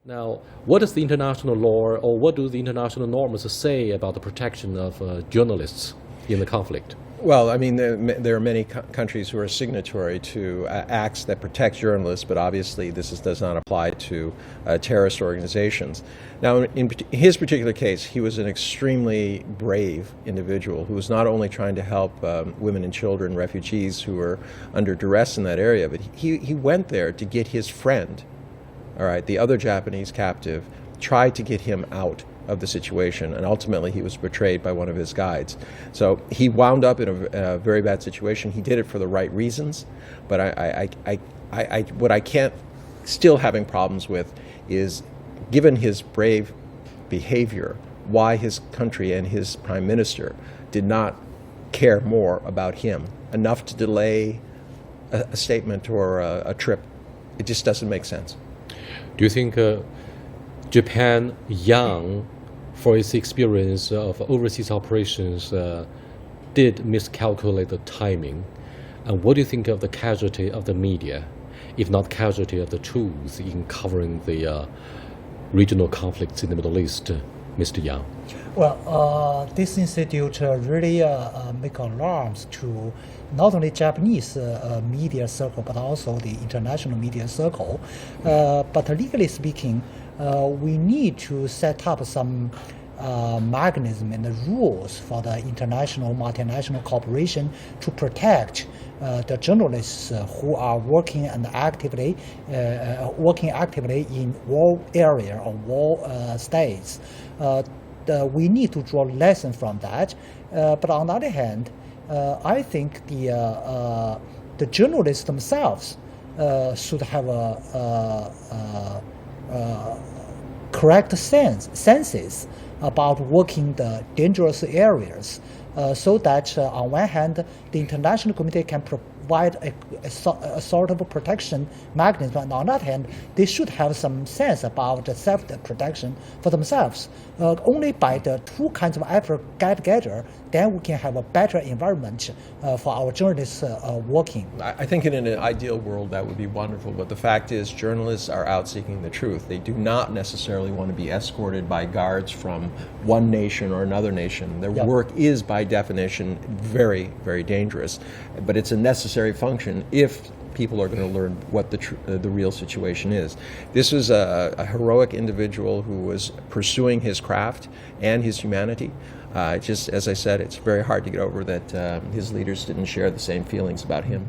Now, what does the international law or what do the international norms say about the protection of journalists in the conflict? Well, I mean, there are many countries who are signatory to acts that protect journalists, but obviously this does not apply to terrorist organizations. Now, in his particular case, he was an extremely brave individual who was not only trying to help women and children, refugees who were under duress in that area, but he went there to get his friend, all right, the other Japanese captive, tried to get him out of the situation, and ultimately he was betrayed by one of his guides. So he wound up in a very bad situation. He did it for the right reasons, but what I can't still having problems with is, given his brave behavior, why his country and his prime minister did not care more about him enough to delay a statement or a trip. It just doesn't make sense. Do you think Japan, young for its experience of overseas operations, did miscalculate the timing? And what do you think of the casualty of the media, if not casualty of the truth, in covering the regional conflicts in the Middle East, Mr. Yang? Well, this institute really make alarms to not only Japanese media circle, but also the international media circle. But legally speaking, we need to set up some mechanism and the rules for the international multinational corporation to protect the journalists who are working actively in war area or war states. We need to draw lessons from that. But on the other hand, I think the journalists themselves should have a correct senses about working the dangerous areas, so that on one hand the international community can provide a sort of a protection mechanism, and on the other hand they should have some sense about the self-protection for themselves. Only by the two kinds of effort get together, then we can have a better environment for our journalists working. I think in an ideal world that would be wonderful, but the fact is journalists are out seeking the truth. They do not necessarily want to be escorted by guards from one nation or another nation. Their work is by definition very, very dangerous, but it's a necessary function if people are going to learn what the real situation is. This was a heroic individual who was pursuing his craft and his humanity. Just as I said, it's very hard to get over that his leaders didn't share the same feelings about him.